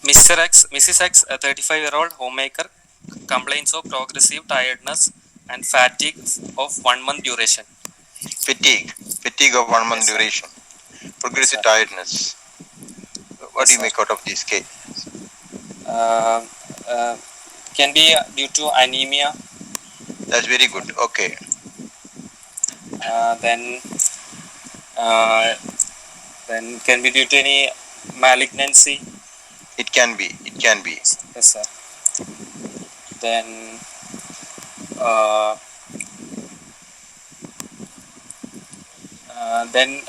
Mrs. X, a 35-year-old homemaker, complains of progressive tiredness and fatigue of 1 month duration. Fatigue of 1 month duration. Progressive tiredness. What do you make out of this case? Can be due to anemia. That's very good. Okay. Then can be due to any malignancy. It can be. Yes, sir. Then then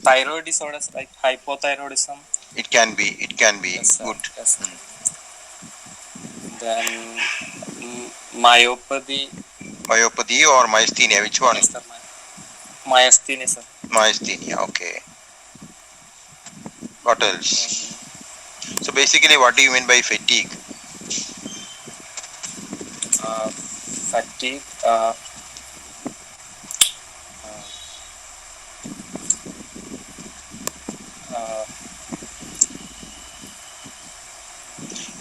thyroid disorders like hypothyroidism. It can be. Yes, good. Yes, Then myopathy. Myopathy or myasthenia? Which one? Yes, sir. Myasthenia, sir. Myasthenia. Okay. What else? So basically, what do you mean by fatigue? Fatigue.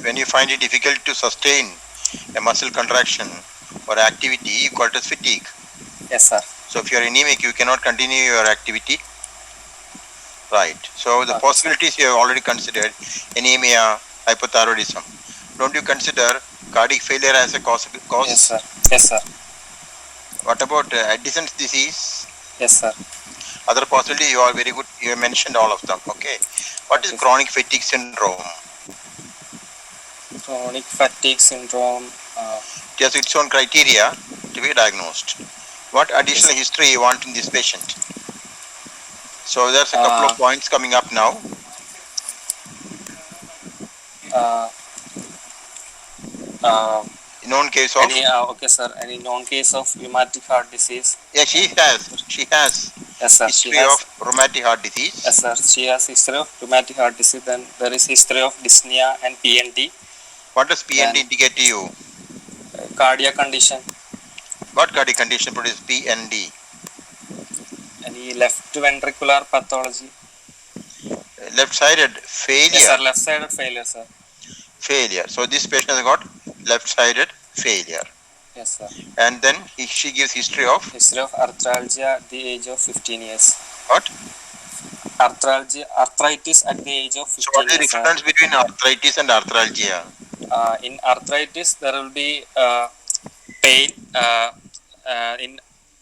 When you find it difficult to sustain a muscle contraction or activity, you call it as fatigue. Yes, sir. So if you are anemic, you cannot continue your activity. Right. So the possibilities you have already considered: anemia, hypothyroidism. Don't you consider cardiac failure as a cause? Yes, sir. Yes, sir. What about Addison's disease? Yes, sir. Other possibilities you are very good. You have mentioned all of them. Okay. What is chronic fatigue syndrome? Chronic fatigue syndrome. It has its own criteria to be diagnosed. What additional history you want in this patient? So there's a couple of points coming up now. Known case of okay, sir. Any known case of rheumatic heart disease? Yeah, she has. Yes, sir. History of rheumatic heart disease. Yes, sir. She has history of rheumatic heart disease. Then there is history of dyspnea and PND. What does PND indicate to you? Cardiac condition. What cardiac condition produces PND? Any left ventricular pathology? Left-sided failure. Yes, sir. Left-sided failure, sir. Failure. So this patient has got left-sided failure. Yes, sir. And then she gives history of arthralgia at the age of 15 years. What? Arthritis at the age of 15 years. So what is the difference between arthritis and arthralgia? In arthritis, there will be pain.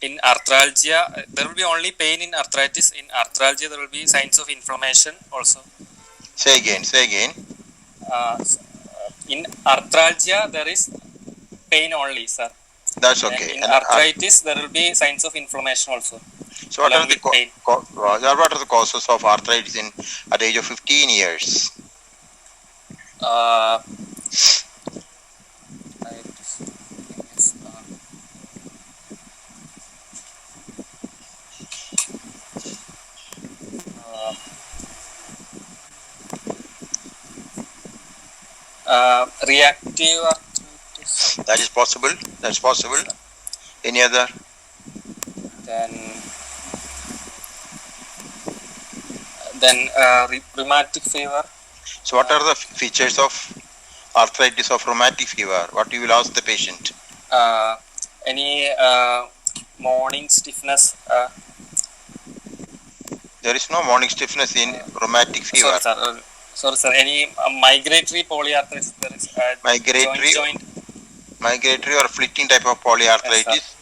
In arthralgia, there will be only pain in arthritis. In arthralgia, there will be signs of inflammation also. Say again. In arthralgia, there is pain only, sir. That's okay. In arthritis, there will be signs of inflammation also. So what are the causes of arthritis at the age of 15 years? Reactive arthritis. That is possible. That's possible. Any other? Then rheumatic fever. So what are the features of arthritis of rheumatic fever? What you will ask the patient? Any morning stiffness? There is no morning stiffness in rheumatic fever. Sorry, sir. Any migratory polyarthritis? There is migratory or fleeting type of polyarthritis,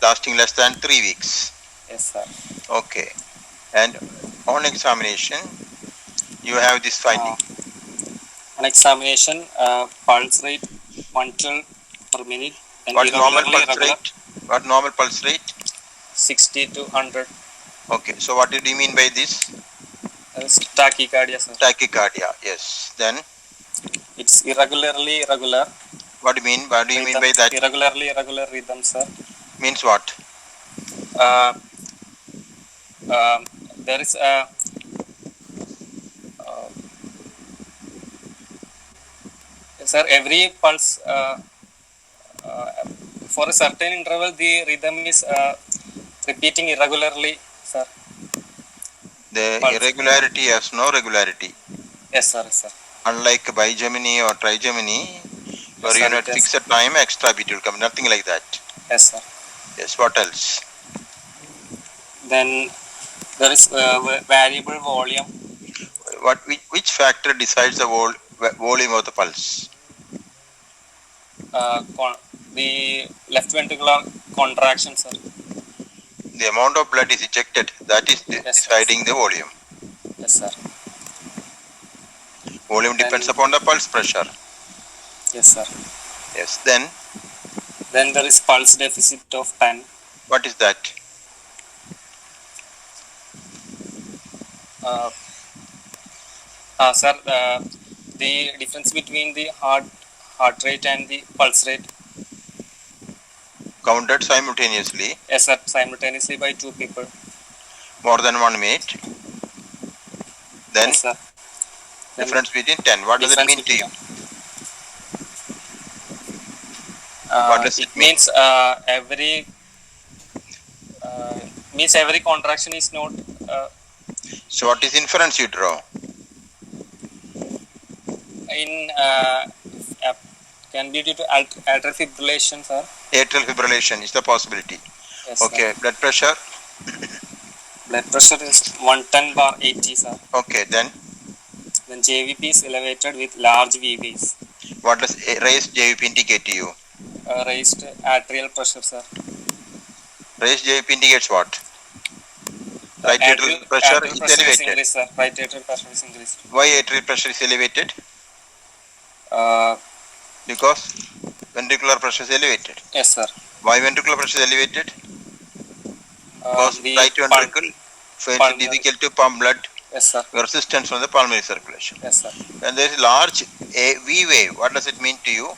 lasting less than 3 weeks. Yes, sir. Okay. And on examination, you have this finding. On examination, pulse rate 112 per minute. What normal pulse rate? What normal pulse rate? 60 to 100. Okay. So what did you mean by this? Tachycardia, sir. Tachycardia, yes. Then? It's irregularly irregular. What do you mean? What do you mean by that? Irregularly irregular rhythm, sir. Means what? There is a sir, every pulse for a certain interval the rhythm is repeating irregularly, sir. The irregularity has no regularity. Yes, sir. Yes, sir. Unlike bigeminy or trigeminy, Yes, where sir. you know It at is. fixed time extra beat will come. Nothing like that. Yes, sir. Yes. What else? Then there is variable volume. Which factor decides the volume of the pulse? The left ventricular contraction, sir. The amount of blood is ejected. That is Yes, sir. deciding the volume. Yes, sir. Volume Then depends upon the pulse pressure. yes, sir. Yes. Then there is pulse deficit of 10. What is that? Uh, Sir, the difference between the heart rate and the pulse rate. Counted simultaneously. Yes, sir. Simultaneously by two people. More than 1 minute. Then Yes, sir. Then difference between 10. What does it difference mean to between you? them. What does It it mean? means uh, every contraction is not So what is inference you draw? in uh, can be due to atrial fibrillation, sir. Atrial fibrillation is the possibility. Yes, Okay. sir. Blood pressure. Blood pressure is 110/80, sir. Okay. Then Then JVP is elevated with large VVs. what does raised JVP indicate to you? Raised atrial pressure, sir. Raised JVP indicates what? Right atrial pressure Atrial is pressure is elevated. increased, sir. Right atrial pressure is increased. Why atrial pressure is elevated? Uh, Because ventricular pressure is elevated. yes, sir. Why ventricular pressure is elevated? Because The right ventricle finds it pulmonary. difficult to pump blood. Yes, sir. Resistance from the pulmonary circulation. Yes, sir. When there is large V wave, what does it mean to you?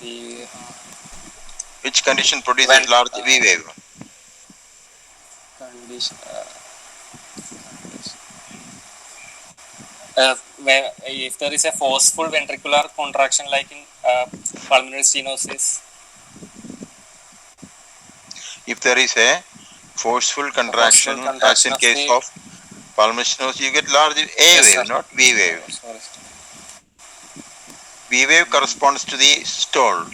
The Which condition produces when large V wave? condition. Where if there is a forceful ventricular contraction, like in pulmonary stenosis. If there is a forceful contraction, as in Of case the. of pulmonary stenosis, you get large A Yes, wave, sir. not V wave. Sorry. V wave corresponds to the stall.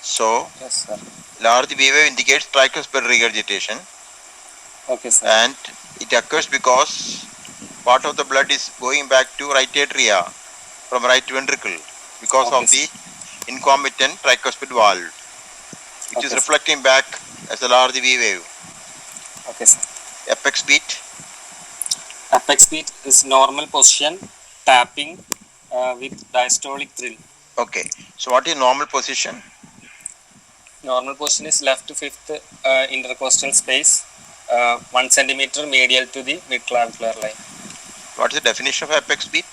So, Yes, sir. large V wave indicates tricuspid regurgitation. Okay, sir. And it occurs because part of the blood is going back to right atria from right ventricle because Okay, of the incomitant tricuspid valve, which is reflecting back as a large V wave. Okay, sir. Apex beat. Apex beat is normal position, tapping with diastolic thrill. Okay. So what is normal position? Normal position is left to fifth intercostal space, 1 centimeter medial to the mid-clavicular line. What is the definition of apex beat?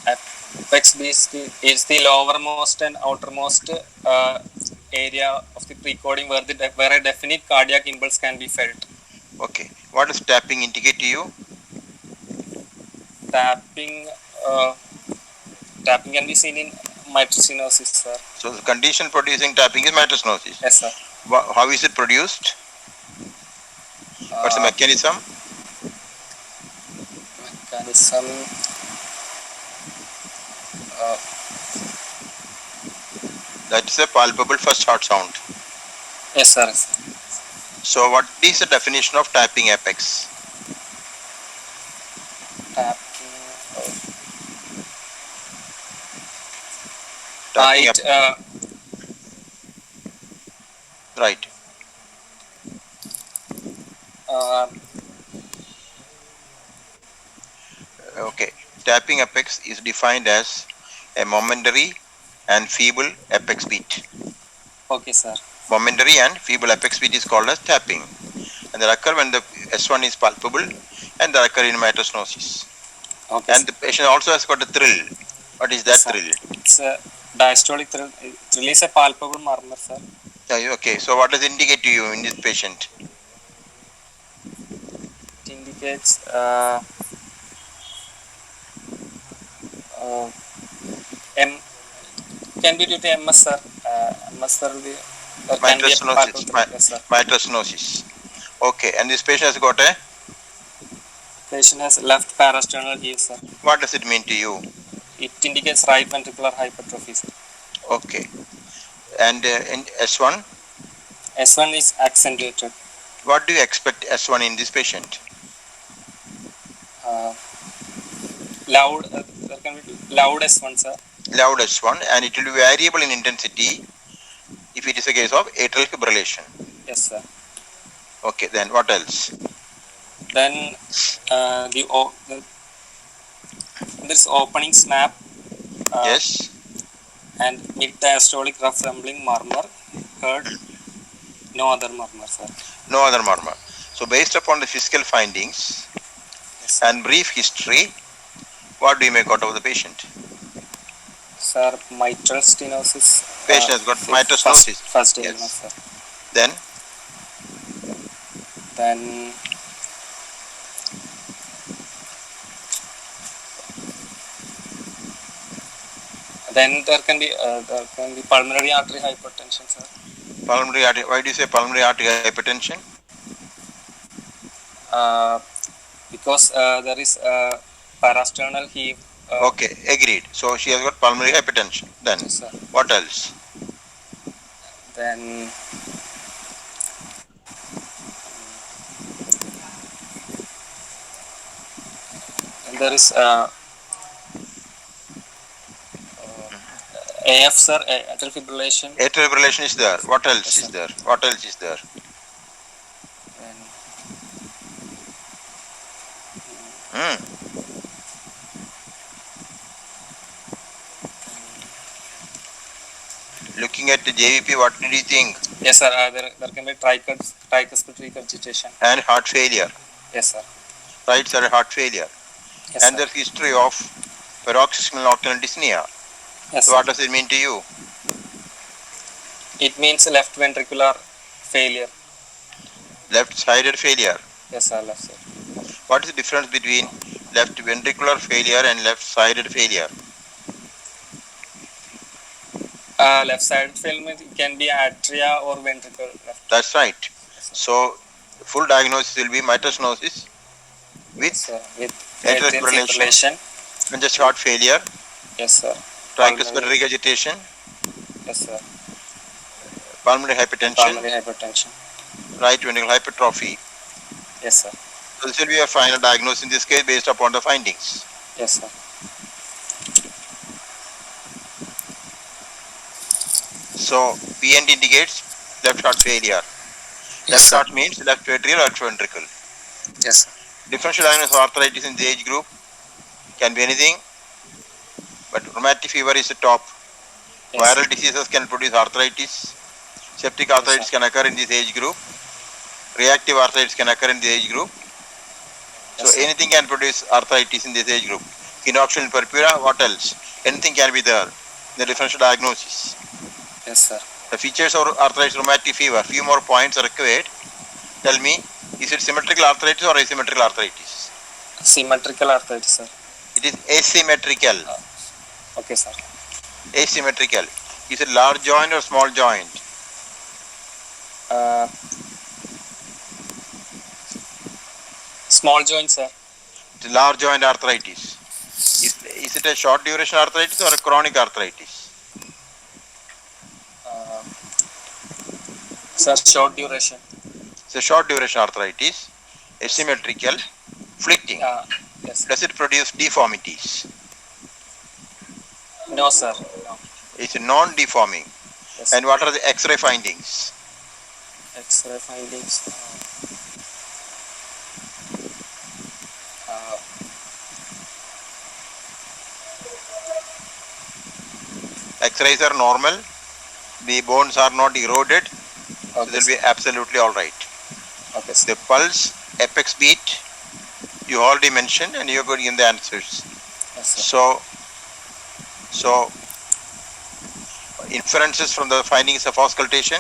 Apex beat is the lowermost and outermost area of the precoding where a definite cardiac impulse can be felt. Okay. What does tapping indicate to you? Tapping can be seen in mitral sir. So the condition producing tapping is mitral. Yes, sir. How is it produced? What's the mechanism? That is a palpable first heart sound. Yes, sir. So what is the definition of tapping apex? Tapping right. Okay. Tapping apex is defined as a momentary and feeble apex beat. Okay, sir. Momentary and feeble apex beat is called as tapping, and they occur when the S1 is palpable, and they occur in mitosis. Okay, and the patient also has got a thrill. What is that thrill? It's a diastolic thrill. Thrill is a palpable murmur, sir. Okay, so what does it indicate to you in this patient? It indicates can be due to MS, sir. MS, sir, Mitral stenosis. Okay, and this patient has got a patient has left parasternal heave, sir. What does it mean to you? It indicates right ventricular hypertrophy, sir. Okay. And in S1, S1 is accentuated. what do you expect S1 in this patient? Loud, there can be loud S1, sir. Loud S1, and it will be variable in intensity if it is a case of atrial fibrillation. Yes, sir. Okay, then what else? Then there's opening snap. Yes. And mid-diastolic rough rumbling murmur heard. No other murmur, sir. No other murmur. So based upon the physical findings Yes, and brief history, what do you make out of the patient? Sir, mitral stenosis. Patient has got mitral stenosis. First Yes. illness, sir. Then there can be pulmonary artery hypertension, sir. pulmonary artery. Why do you say pulmonary artery hypertension? Because there is parasternal heave. Okay, agreed. So she has got pulmonary hypertension. Then Yes, sir. what else? Then there is AF, sir, atrial fibrillation. Atrial fibrillation is there. What else Yes, is sir. there? What else is there? Then, Looking at the JVP, what did you think? yes, sir. There can be tricuspid regurgitation. And heart failure. Yes, sir. Right side heart failure. Yes, And sir. there's history of paroxysmal nocturnal dyspnea. Yes, So sir. what does it mean to you? It means left ventricular failure. Left-sided failure. Yes, sir. Left side. What is the difference between left ventricular failure and left-sided failure? Left side failure can be atria or ventricle left. That's right. Yes, sir. So full diagnosis will be mitral stenosis with Yes, sir. With atrial atrial fibrillation. fibrillation. congestive heart failure, Yes, sir. tricuspid Pulmonary. regurgitation, Yes, sir. pulmonary hypertension, Pulmonary hypertension. right ventricular hypertrophy. Yes, sir. So this will be a final diagnosis in this case based upon the findings. Yes, sir. So P&T indicates left heart failure. Yes, Left sir. heart means left atrial, left ventricle. Yes, sir. Differential diagnosis of arthritis in the age group can be anything, but rheumatic fever is the top. Yes, Viral diseases can produce arthritis. Septic arthritis can occur in this age group. Reactive arthritis can occur in the age group. So Yes, sir. anything can produce arthritis in this age group. Phenoxyl purpura, what else? Anything can be there in the differential diagnosis. Yes, sir. The features of arthritis, rheumatic fever, few more points are required. Tell me, is it symmetrical arthritis or asymmetrical arthritis? Symmetrical arthritis, sir. It is asymmetrical. Okay, sir. Asymmetrical. Is it large joint or small joint? Small joint, sir. It is large joint arthritis. Is it a short duration arthritis or a chronic arthritis? Sir, short duration. It's a short duration arthritis, asymmetrical, flicking. Yes. Does it produce deformities? No, sir. No. It's non-deforming. Yes. And what are the X-ray findings? X-ray findings. X-rays are normal. The bones are not eroded. So Okay, they'll be absolutely all right. okay, sir. The pulse, apex beat, you already mentioned, and you're going to give the answers. Yes, sir. So inferences from the findings of auscultation.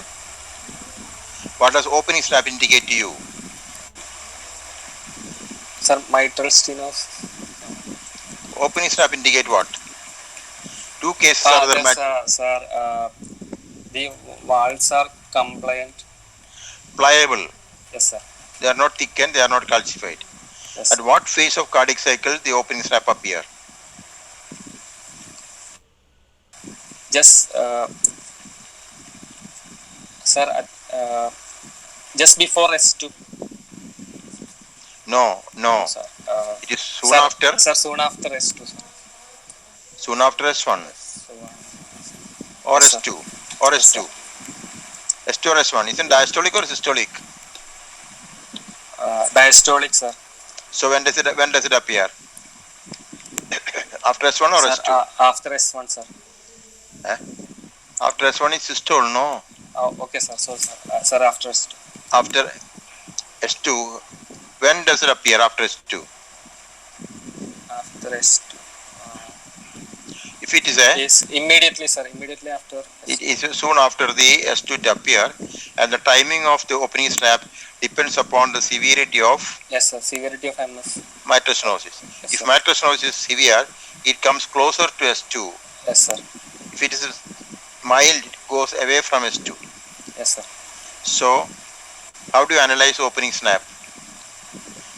What does opening snap indicate to you? Sir, mitral stenosis. Opening snap indicate what? Two cases are there. Sir, the walls are compliant. Pliable. Yes, sir. They are not thickened. They are not calcified. Yes, Yes. At what phase of cardiac cycle the opening snap appear? Just sir, just before S2. No, No, no. sir. It is soon Sir, after. sir, soon after S2, sir. Soon after S1 So, or yes, sir. S2 or Yes, S2. sir. S2 or S1. Isn't diastolic or systolic? Diastolic, sir. So when does it appear? After S1 or Sir, S2? after S1, sir. Eh? After S1 is systole, no. Oh, okay, sir. So, sir, sir, after S2. After S2, when does it appear after S2? After S2. If it is a, Yes, immediately, sir. Immediately after it S2. is soon after the S2 to appear, and the timing of the opening snap depends upon the severity of Yes, sir. Severity of MS. mitral stenosis. Yes, If sir. mitral stenosis is severe, it comes closer to S2. Yes, sir. If it is mild, it goes away from S2. Yes, sir. So, how do you analyze opening snap?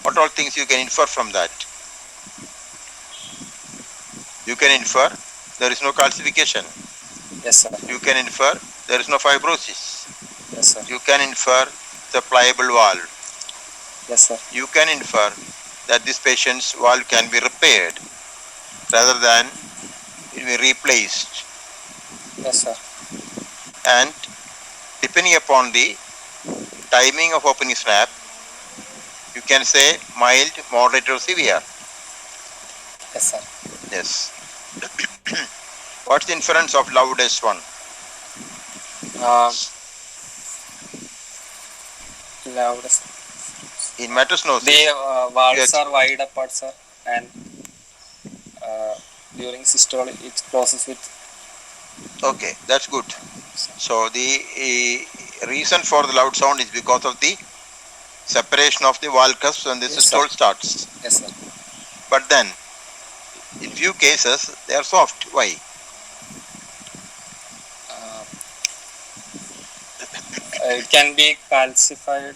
What all things you can infer from that? You can infer there is no calcification. Yes, sir. You can infer there is no fibrosis. Yes, sir. You can infer the pliable valve. Yes, sir. You can infer that this patient's valve can be repaired rather than it be replaced. Yes, sir. And depending upon the timing of opening snap, you can say mild, moderate or severe. Yes, sir. Yes. What's the inference of loud S1? Loudest. In metastenosis, The valves Yes. are wide apart, sir, and during systole it closes with. okay, that's good. So the reason for the loud sound is because of the separation of the valve cusps when the Yes, systole starts. Yes, sir. But then, in few cases, they are soft. Why? It can be calcified.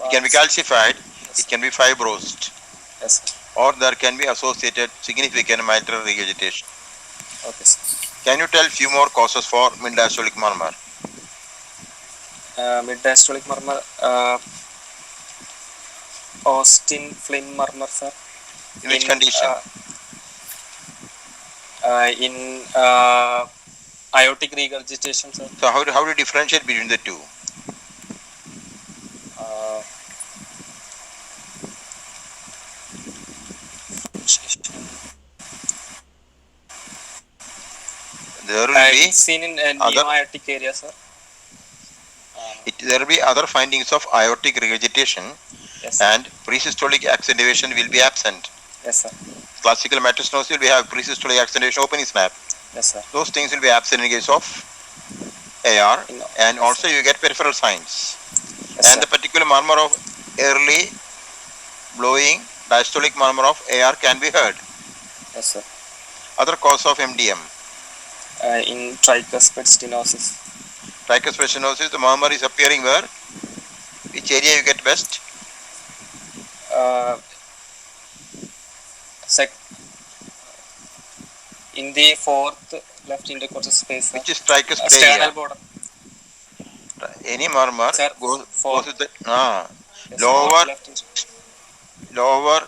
It can be calcified, Yes, it can be fibrosed, yes, sir. or there can be associated significant mitral regurgitation. Okay, sir. Can you tell few more causes for mid-diastolic murmur? Mid-diastolic murmur. Austin Flynn murmur, sir. In which condition? In aortic regurgitation, sir. So how do you differentiate between the two? Uh, There will be it's seen in other neo-aortic area, sir. there will be other findings of aortic regurgitation, Yes, sir. and presystolic accentuation will be absent. Yes, sir. Classical metastenosis will have presystolic accentuation opening snap. Yes, sir. Those things will be absent in case of AR, and yes, also sir. you get peripheral signs. Yes, And sir. the particular murmur of early blowing diastolic murmur of AR can be heard. Yes, sir. Other cause of MDM. In tricuspid stenosis. Tricuspid stenosis, the murmur is appearing where? Which area you get best? In the fourth left intercostal space, sir. Which is tricuspid Sternal area? border. Any murmur Sir, goes with the Yes, lower left lower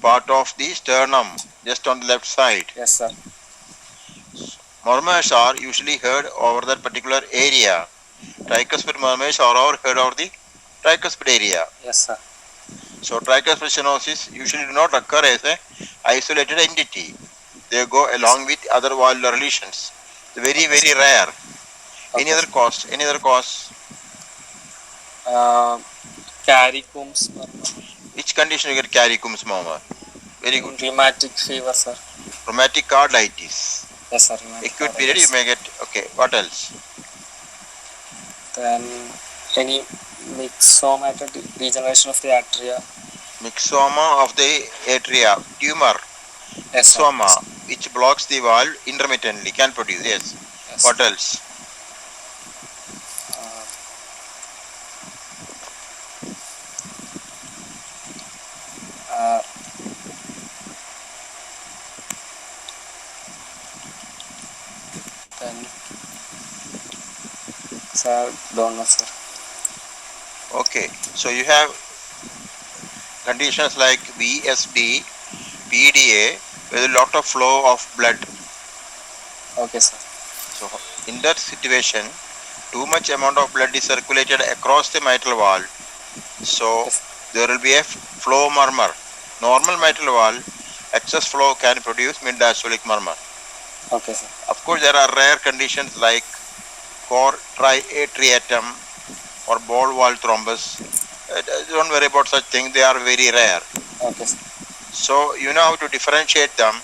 part of the sternum, just on the left side. Yes, sir. Murmurs are usually heard over that particular area. Tricuspid murmurs are all heard over the tricuspid area. Yes, sir. So tricuspid stenosis usually do not occur as a isolated entity. They go along with other valvular lesions. Very, very rare. Any other cause? Any other cause? Caricum's murmur. Which condition you get Caricum's murmur? Very good. Rheumatic fever, sir. Rheumatic carditis. Yes, sir. Rheumatic Acute period you may get. Okay, what else? Then any myxoma degeneration of the atria. Myxoma of the atria, tumor. Yes, Myxoma, which blocks the valve intermittently, can produce. Yes. Yes. What else? Sir, don't know, sir. Okay, so you have conditions like VSD, PDA with a lot of flow of blood. Okay, sir. So in that situation, too much amount of blood is circulated across the mitral valve. So Okay, sir. there will be a flow murmur. Normal mitral valve, excess flow can produce mid-diastolic murmur. Okay, sir. Of course, there are rare conditions like core triatriatum or ball valve thrombus. Don't worry about such things, they are very rare. Okay, sir. So you know how to differentiate them.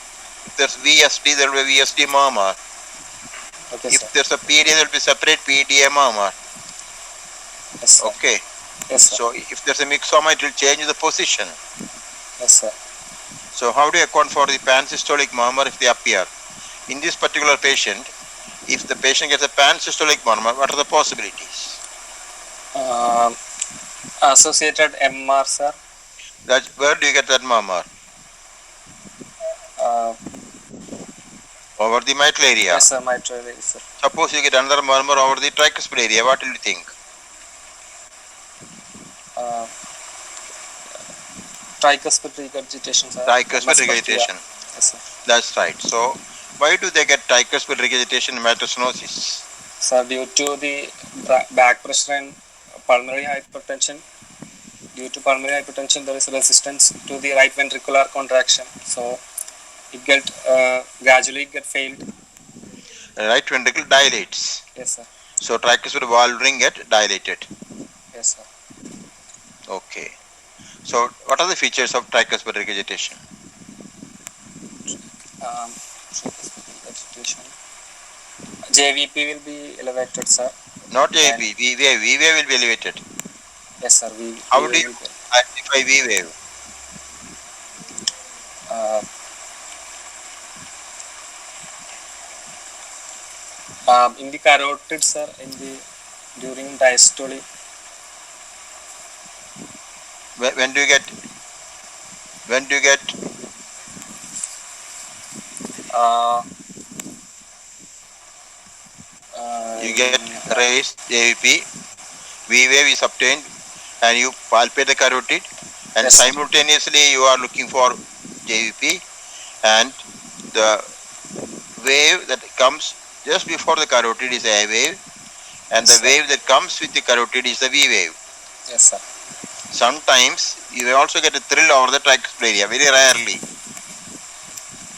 If there's VSD, there will be VSD murmur. Okay, sir. If there's a PDA, there will be separate PDA murmur. Yes, sir. Okay. Yes, sir. So if there's a myxoma, it will change the position. Yes, sir. So how do you account for the pansystolic murmur if they appear? In this particular patient, if the patient gets a pansystolic murmur, what are the possibilities? Associated MR, sir. Where do you get that murmur? Uh, Over the mitral area. yes, sir. Mitral, sir. Suppose you get another murmur over the tricuspid area, what will you think? Uh, Tricuspid regurgitation, sir. Tricuspid regurgitation. Yes, sir. That's right. So why do they get tricuspid regurgitation in mitral stenosis? Sir, due to the back pressure and pulmonary hypertension, there is resistance to the right ventricular contraction. So it gradually get failed. Right ventricle dilates. Yes, sir. So tricuspid valve ring get dilated. Yes, sir. Okay. So what are the features of tricuspid regurgitation? JVP will be elevated, sir. Not JVP, V wave. V wave will be elevated. Yes, sir. How do you identify V wave? In the carotid, sir, during diastole. When do you get? You get raised JVP. V wave is obtained, and you palpate the carotid, and yes, simultaneously you are looking for JVP, and the wave that comes just before the carotid is a wave, and yes, the wave that comes with the carotid is the V wave. Yes, sir. Sometimes you will also get a thrill over the tricuspid area, very rarely.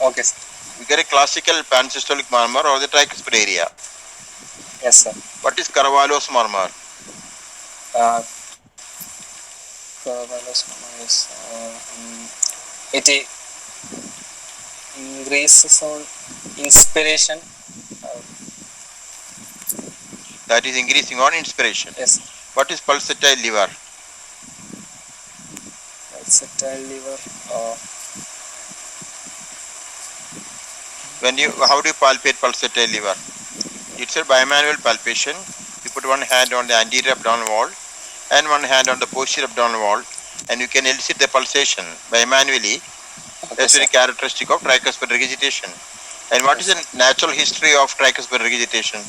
Okay, sir. You get a classical pansystolic murmur over the tricuspid area. Yes, sir. What is Carvalho's murmur? Carvalho's murmur is it increases on inspiration. That is increasing on inspiration. Yes. What is pulsatile lever? Pulsatile lever. How do you palpate pulsatile lever? It's a bimanual palpation. You put one hand on the anterior abdominal wall and one hand on the posterior abdominal wall, and you can elicit the pulsation bimanually. Okay, that's very characteristic of tricuspid regurgitation. And what is the natural history of tricuspid regurgitation?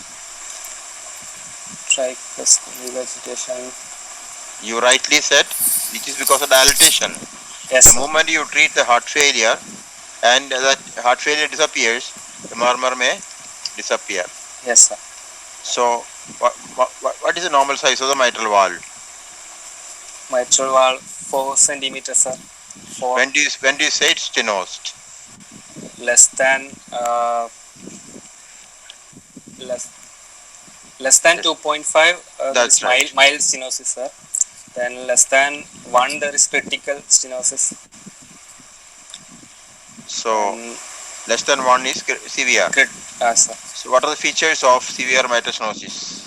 Tricuspid regurgitation. You rightly said it is because of dilatation. Yes. The moment you treat the heart failure and that heart failure disappears, the murmur may disappear. Yes, sir. So, what is the normal size of the mitral valve? Mitral valve 4 centimeters, sir. When do you say it's stenosed? Less than 2.5. That's right. Mild stenosis, sir. Then less than 1 there is critical stenosis. So less than 1 is severe. Sir. So what are the features of severe mitral stenosis?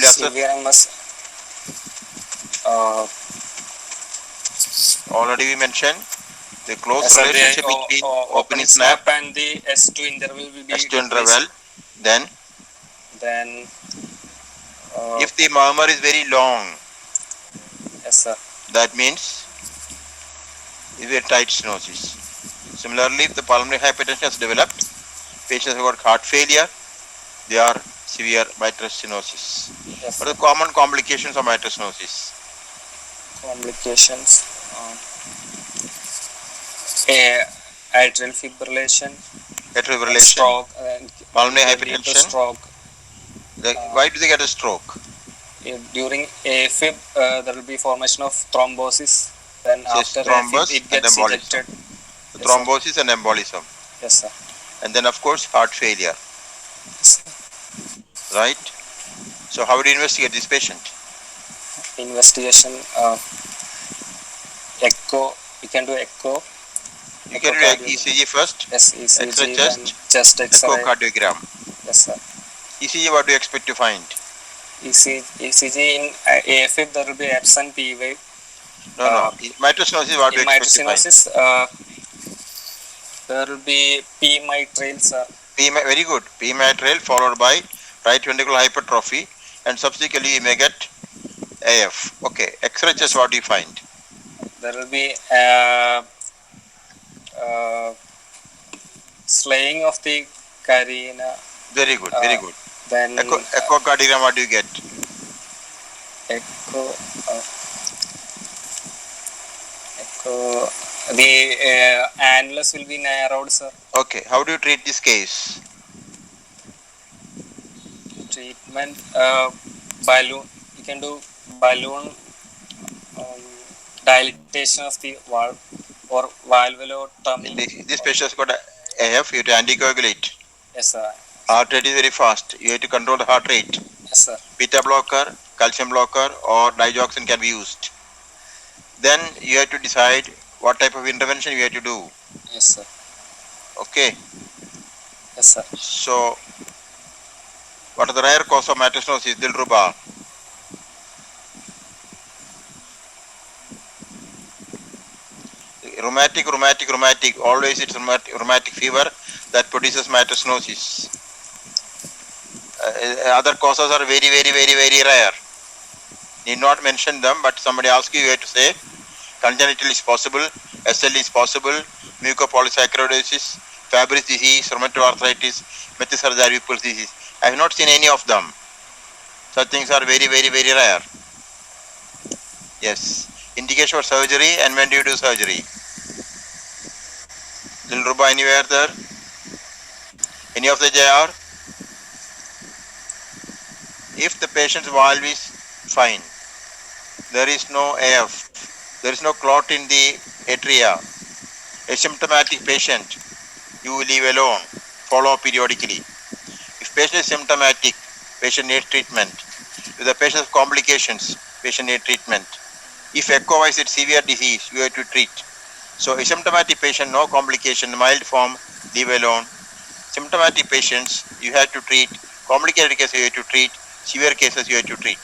Severe MS. Already we mentioned the close relationship between opening snap and the S2 interval will be S2 interval. Then if the murmur is very long, yes, sir, that means it is a tight stenosis. Similarly, if the pulmonary hypertension has developed, patients have got heart failure, they are severe mitral stenosis. Yes, What are sir. the common complications of mitral stenosis? Complications. Atrial fibrillation, Atrial and fibrillation, stroke, and pulmonary can lead to hypertension. stroke. Why do they get a stroke? During AFib, there will be formation of thrombosis. Then Says after AFib, thrombus it and gets embolism. ejected. Yes, sir. Thrombosis and embolism. Yes, sir. And then of course heart failure. Yes, sir. Right? So how do you investigate this patient? Investigation, echo. We can do echo. You can do ECG first. Yes, ECG, X-ray then chest X-ray. Echocardiogram. Yes, sir. ECG, what do you expect to find? ECG in AFib, there will be absent P wave. No. Mitral stenosis, what do you In expect to find? mitosis, there will be P mitral, sir. Very good. P mitral followed by right ventricular hypertrophy, and subsequently you may get AF. Okay. X-ray chest, what do you find? There will be slaying of the carina. Very good. Very good. Then Echocardiogram, what do you get? echo. The annulus will be narrowed, sir. Okay. How do you treat this case? Treatment, balloon. You can do balloon dilatation of the valve or valvulotomy. This patient has got AF, you have to anticoagulate. Yes, sir. Heart rate is very fast. You have to control the heart rate. Yes, sir. Beta blocker, calcium blocker, or digoxin can be used. Then you have to decide what type of intervention you have to do. Yes, sir. Okay. Yes, sir. So, what are the rare cause of mitral stenosis? Dilruba. Rheumatic. Always it's rheumatic fever that produces mitral stenosis. Other causes are very rare. Need not mention them, but somebody asks you, you have to say congenital is possible, SL is possible, mucopolysaccharidosis, Fabry disease, rheumatoid arthritis, methysarjari Whipple's disease. I have not seen any of them. Such things are very rare. Yes. Indication for surgery, and when do you do surgery? Dilruba anywhere there? Any of the JR? If the patient's valve is fine, there is no AF, there is no clot in the atria, asymptomatic patient, you leave alone, follow periodically. If patient is symptomatic, patient needs treatment. If the patient has complications, patient needs treatment. If echo-wise it's severe disease, you have to treat. So asymptomatic patient, no complication, mild form, leave alone. Symptomatic patients, you have to treat. Complicated cases, you have to treat. Severe cases, you have to treat.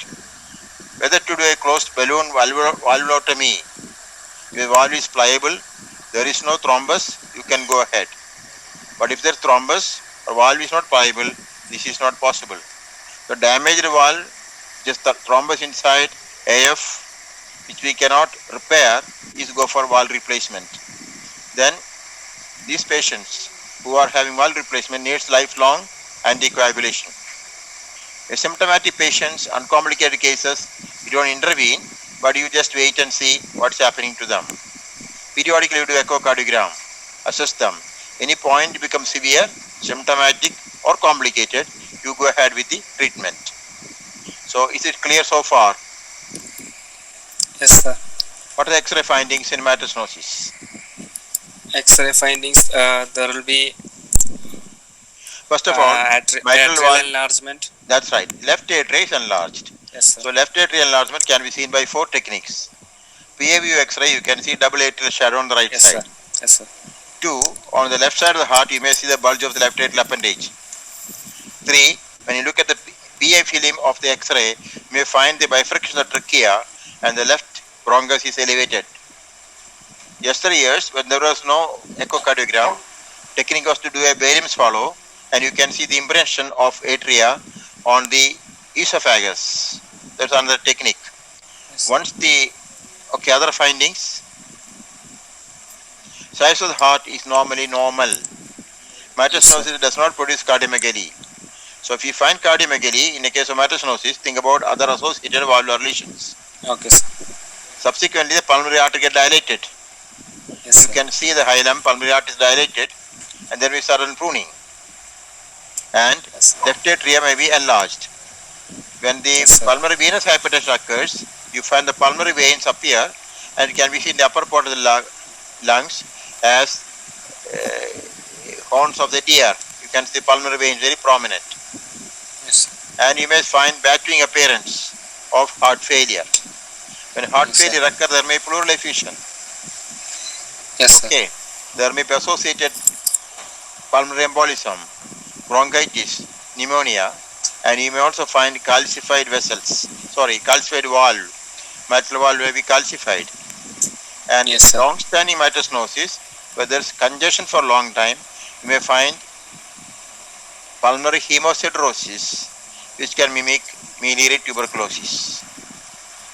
Whether to do a closed balloon valvulotomy, if the valve is pliable, there is no thrombus, you can go ahead. But if there is thrombus or valve is not pliable, this is not possible. The damaged valve, just the thrombus inside, AF, which we cannot repair, is go for valve replacement. Then these patients who are having valve replacement needs lifelong anticoagulation. Asymptomatic patients, uncomplicated cases, you don't intervene, but you just wait and see what's happening to them. Periodically you do echocardiogram, assess them. Any point becomes severe, symptomatic or complicated, you go ahead with the treatment. So is it clear so far? Yes, sir. What are the X-ray findings in mitral stenosis? X-ray findings, there will be First of all, mitral valve enlargement. That's right. Left atria is enlarged. Yes, sir. So left atrial enlargement can be seen by 4 techniques. PA view X-ray, you can see double atrial shadow on the right side. Sir. Yes, sir. 2, on the left side of the heart, you may see the bulge of the left atrial appendage. 3, when you look at the PA film of the X-ray, you may find the bifurcation of the trachea and the left bronchus is elevated. Yesterday years, when there was no echocardiogram, technique was to do a barium swallow, and you can see the impression of atria on the esophagus. That's another technique. Yes. Once the other findings, size of the heart is normally normal. Mitral stenosis does not produce cardiomegaly. So if you find cardiomegaly in a case of mitral stenosis, think about other associated valvular lesions. Okay, sir. Subsequently, the pulmonary artery get dilated. Yes, You sir. can see the hilum, pulmonary artery is dilated, and then we start on pruning. And Yes, sir. left atria may be enlarged. When the Yes, sir. pulmonary venous hypertension occurs, you find the pulmonary veins appear, and it can be seen in the upper part of the lungs as horns of the deer. You can see the pulmonary veins very prominent. Yes, sir. And you may find battering appearance of heart failure. When heart Yes, sir. failure occurs, there may be pleural effusion. Yes, sir. Okay, there may be associated pulmonary embolism, bronchitis, pneumonia, and you may also find calcified vessels. Calcified valve. Mitral valve may be calcified. And Yes, sir. long-standing mitral stenosis, where there is congestion for a long time, you may find pulmonary hemosiderosis, which can mimic miliary tuberculosis.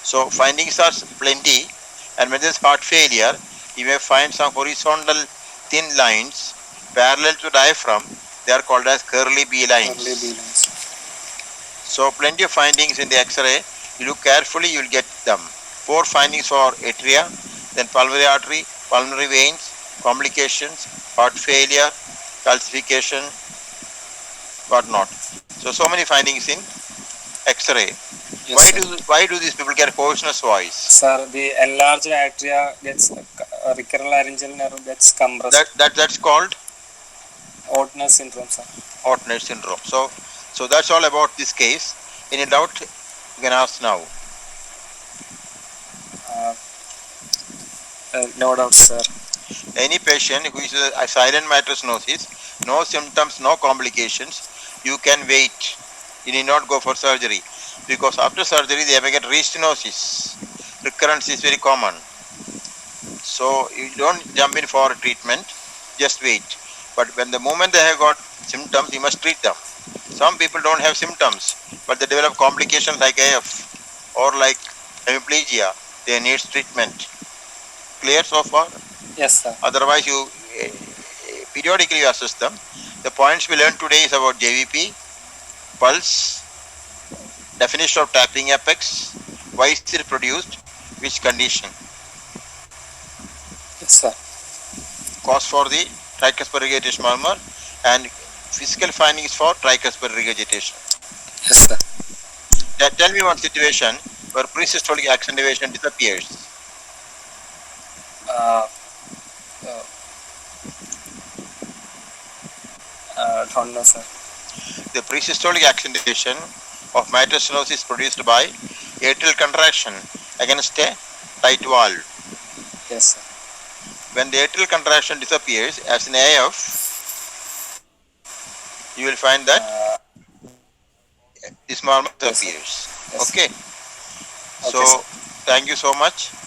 So findings are plenty, and when there is heart failure, you may find some horizontal thin lines parallel to diaphragm. They are called as curly B lines. Curly B lines. So plenty of findings in the X-ray. You look carefully, you will get them. 4 findings for atria, then pulmonary artery, pulmonary veins, complications, heart failure, calcification, whatnot. So many findings in X-ray. Yes, Why do these people get hoarseness voice? Sir, the enlarged atria gets recurrent laryngeal nerve gets compressed. That's called Ottner syndrome, sir. Ottner syndrome. So that's all about this case. Any doubt? You can ask now. No doubt, sir. Any patient who is a silent mitral stenosis, no symptoms, no complications, you can wait. You need not go for surgery, because after surgery they may get restenosis. Recurrence is very common. So you don't jump in for treatment, just wait. But when the moment they have got symptoms, you must treat them. Some people don't have symptoms, but they develop complications like AF or like hemiplegia. They need treatment. Clear so far? Yes, sir. Otherwise, you periodically you assess them. The points we learned today is about JVP, pulse, definition of tapping apex, why is it produced, which condition, Yes, sir. cause for the tricuspid regurgitation murmur, and physical findings for tricuspid regurgitation. Yes, sir. Tell me one situation where presystolic accentuation disappears. Don't know, sir. The presystolic accentuation of mitral stenosis is produced by atrial contraction against a tight valve. Yes, sir. When the atrial contraction disappears, as in AF, you will find that this murmur Yes, sir. disappears. Yes, Okay. Okay, So, sir. thank you so much.